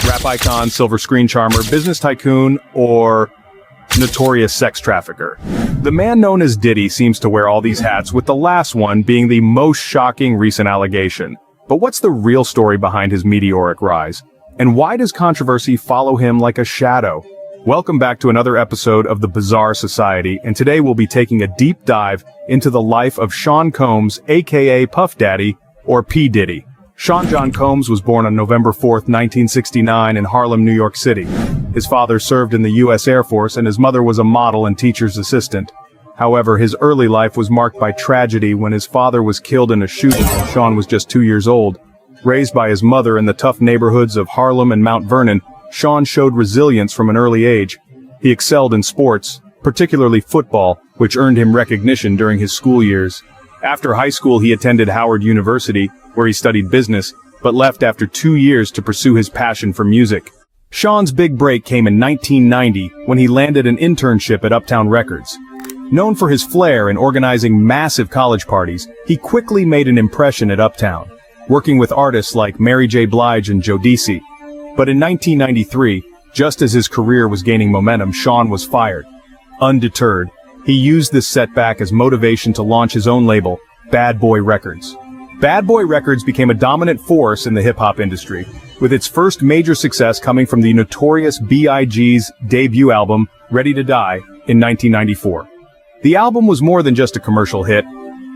Rap icon, silver screen charmer, business tycoon, or notorious sex trafficker? The man known as Diddy seems to wear all these hats, with the last one being the most shocking recent allegation. But what's the real story behind his meteoric rise? And why does controversy follow him like a shadow? Welcome back to another episode of The Bizarre Society, and today we'll be taking a deep dive into the life of Sean Combs, aka Puff Daddy, or P Diddy. Sean John Combs was born on November 4, 1969 in Harlem, New York City. His father served in the U.S. Air Force and his mother was a model and teacher's assistant. However, his early life was marked by tragedy when his father was killed in a shooting when Sean was just 2 years old. Raised by his mother in the tough neighborhoods of Harlem and Mount Vernon, Sean showed resilience from an early age. He excelled in sports, particularly football, which earned him recognition during his school years. After high school, he attended Howard University, where he studied business, but left after 2 years to pursue his passion for music. Sean's big break came in 1990 when he landed an internship at Uptown Records. Known for his flair in organizing massive college parties, he quickly made an impression at Uptown, working with artists like Mary J. Blige and Jodeci. But in 1993, just as his career was gaining momentum, Sean was fired. Undeterred, he used this setback as motivation to launch his own label, Bad Boy Records. Bad Boy Records became a dominant force in the hip-hop industry, with its first major success coming from the notorious B.I.G.'s debut album, Ready to Die, in 1994. The album was more than just a commercial hit.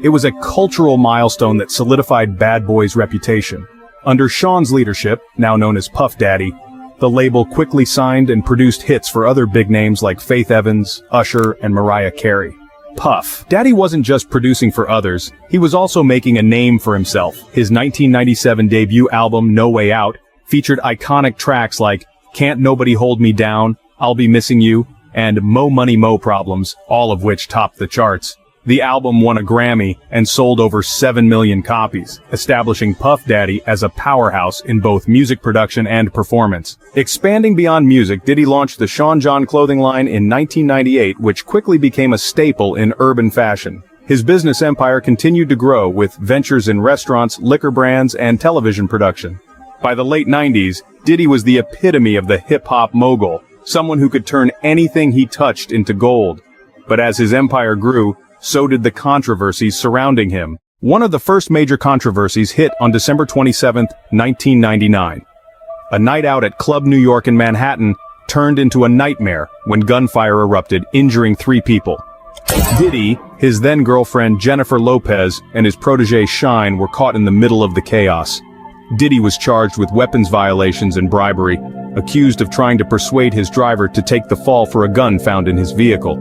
It was a cultural milestone that solidified Bad Boy's reputation. Under Sean's leadership, now known as Puff Daddy, the label quickly signed and produced hits for other big names like Faith Evans, Usher, and Mariah Carey. Puff Daddy wasn't just producing for others, he was also making a name for himself. His 1997 debut album, No Way Out, featured iconic tracks like Can't Nobody Hold Me Down, I'll Be Missing You, and Mo Money Mo Problems, all of which topped the charts. The album won a Grammy and sold over 7 million copies, establishing Puff Daddy as a powerhouse in both music production and performance. Expanding beyond music, Diddy launched the Sean John clothing line in 1998, which quickly became a staple in urban fashion. His business empire continued to grow with ventures in restaurants, liquor brands, and television production. By the late 90s, Diddy was the epitome of the hip-hop mogul, someone who could turn anything he touched into gold. But as his empire grew, so did the controversies surrounding him. One of the first major controversies hit on December 27, 1999. A night out at Club New York in Manhattan turned into a nightmare when gunfire erupted, injuring 3 people. Diddy, his then-girlfriend Jennifer Lopez, and his protege Shine were caught in the middle of the chaos. Diddy was charged with weapons violations and bribery, accused of trying to persuade his driver to take the fall for a gun found in his vehicle.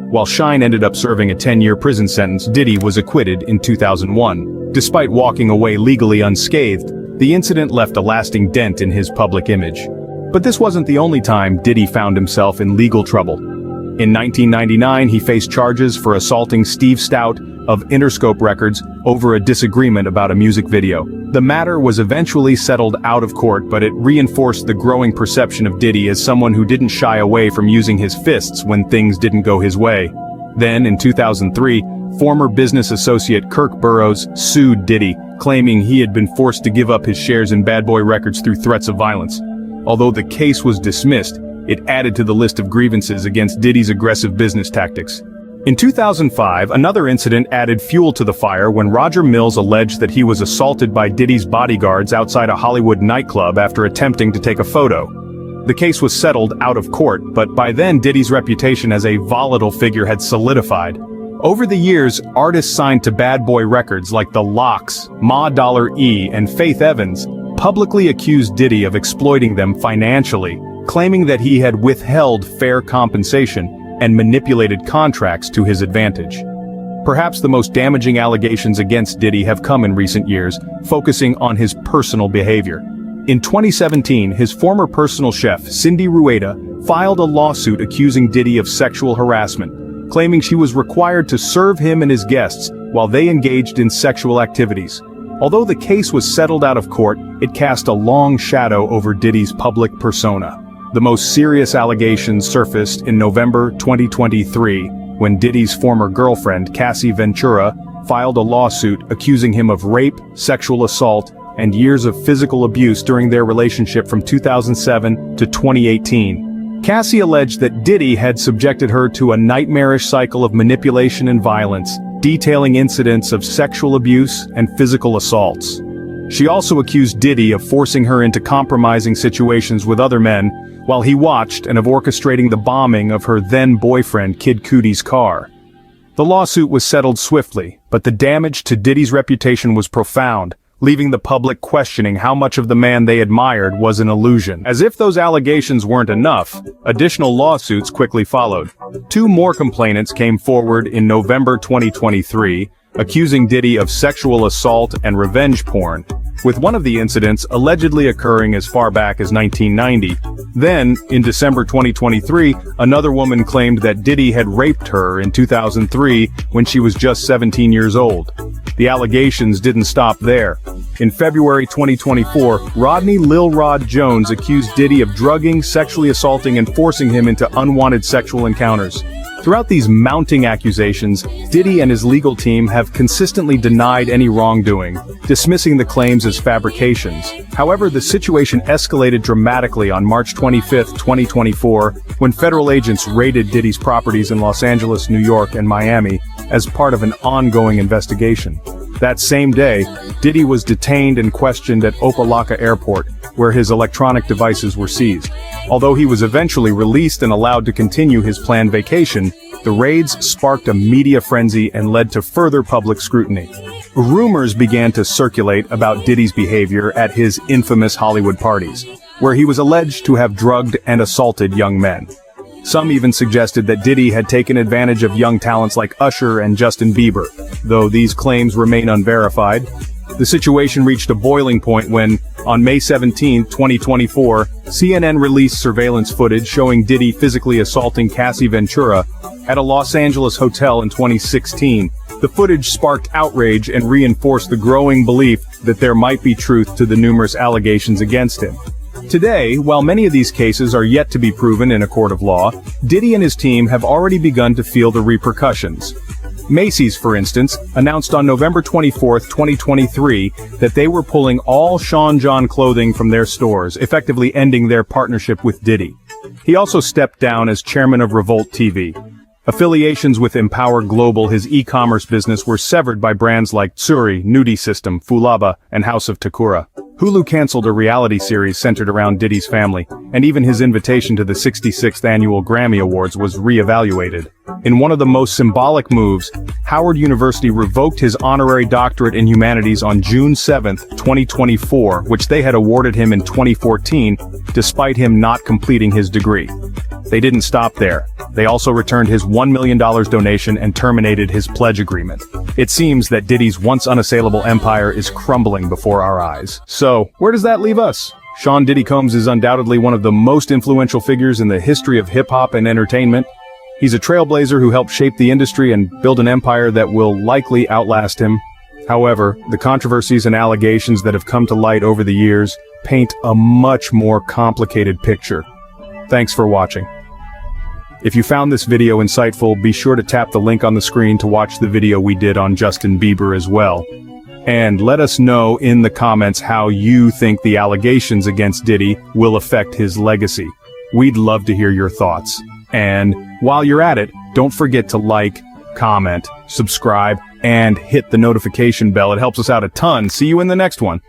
While Shine ended up serving a 10-year prison sentence, Diddy was acquitted in 2001. Despite walking away legally unscathed, the incident left a lasting dent in his public image. But this wasn't the only time Diddy found himself in legal trouble. In 1999, he faced charges for assaulting Steve Stout of Interscope Records over a disagreement about a music video. The matter was eventually settled out of court, but it reinforced the growing perception of Diddy as someone who didn't shy away from using his fists when things didn't go his way. Then, in 2003, former business associate Kirk Burroughs sued Diddy, claiming he had been forced to give up his shares in Bad Boy Records through threats of violence. Although the case was dismissed, it added to the list of grievances against Diddy's aggressive business tactics. In 2005, another incident added fuel to the fire when Roger Mills alleged that he was assaulted by Diddy's bodyguards outside a Hollywood nightclub after attempting to take a photo. The case was settled out of court, but by then Diddy's reputation as a volatile figure had solidified. Over the years, artists signed to Bad Boy Records like The Lox, Ma Dollar E, and Faith Evans publicly accused Diddy of exploiting them financially, claiming that he had withheld fair compensation and manipulated contracts to his advantage. Perhaps the most damaging allegations against Diddy have come in recent years, focusing on his personal behavior. In 2017, his former personal chef, Cindy Rueda, filed a lawsuit accusing Diddy of sexual harassment, claiming she was required to serve him and his guests while they engaged in sexual activities. Although the case was settled out of court, it cast a long shadow over Diddy's public persona. The most serious allegations surfaced in November 2023, when Diddy's former girlfriend, Cassie Ventura, filed a lawsuit accusing him of rape, sexual assault, and years of physical abuse during their relationship from 2007 to 2018. Cassie alleged that Diddy had subjected her to a nightmarish cycle of manipulation and violence, detailing incidents of sexual abuse and physical assaults. She also accused Diddy of forcing her into compromising situations with other men, while he watched, and of orchestrating the bombing of her then-boyfriend Kid Cudi's car. The lawsuit was settled swiftly, but the damage to Diddy's reputation was profound, leaving the public questioning how much of the man they admired was an illusion. As if those allegations weren't enough, additional lawsuits quickly followed. 2 more complainants came forward in November 2023, accusing Diddy of sexual assault and revenge porn, with one of the incidents allegedly occurring as far back as 1990. Then, in December 2023, another woman claimed that Diddy had raped her in 2003 when she was just 17 years old. The allegations didn't stop there. In February 2024, Rodney Lil Rod Jones accused Diddy of drugging, sexually assaulting, and forcing him into unwanted sexual encounters. Throughout these mounting accusations, Diddy and his legal team have consistently denied any wrongdoing, dismissing the claims as fabrications. However, the situation escalated dramatically on March 25, 2024, when federal agents raided Diddy's properties in Los Angeles, New York, and Miami as part of an ongoing investigation. That same day, Diddy was detained and questioned at Opa-locka Airport, where his electronic devices were seized. Although he was eventually released and allowed to continue his planned vacation, the raids sparked a media frenzy and led to further public scrutiny. Rumors began to circulate about Diddy's behavior at his infamous Hollywood parties, where he was alleged to have drugged and assaulted young men. Some even suggested that Diddy had taken advantage of young talents like Usher and Justin Bieber, though these claims remain unverified. The situation reached a boiling point when, on May 17, 2024, CNN released surveillance footage showing Diddy physically assaulting Cassie Ventura at a Los Angeles hotel in 2016. The footage sparked outrage and reinforced the growing belief that there might be truth to the numerous allegations against him. Today, while many of these cases are yet to be proven in a court of law, Diddy and his team have already begun to feel the repercussions. Macy's, for instance, announced on November 24, 2023, that they were pulling all Sean John clothing from their stores, effectively ending their partnership with Diddy. He also stepped down as chairman of Revolt TV. Affiliations with Empower Global, his e-commerce business, were severed by brands like Tsuri, Nudie System, Fulaba, and House of Takura. Hulu canceled a reality series centered around Diddy's family, and even his invitation to the 66th annual Grammy Awards was re-evaluated. In one of the most symbolic moves, Howard University revoked his honorary doctorate in humanities on June 7, 2024, which they had awarded him in 2014, despite him not completing his degree. They didn't stop there. They also returned his $1 million donation and terminated his pledge agreement. It seems that Diddy's once unassailable empire is crumbling before our eyes. So, where does that leave us? Sean Diddy Combs is undoubtedly one of the most influential figures in the history of hip-hop and entertainment. He's a trailblazer who helped shape the industry and build an empire that will likely outlast him. However, the controversies and allegations that have come to light over the years paint a much more complicated picture. Thanks for watching. If you found this video insightful, be sure to tap the link on the screen to watch the video we did on Justin Bieber as well. And let us know in the comments how you think the allegations against Diddy will affect his legacy. We'd love to hear your thoughts. And while you're at it, don't forget to like, comment, subscribe, and hit the notification bell. It helps us out a ton. See you in the next one.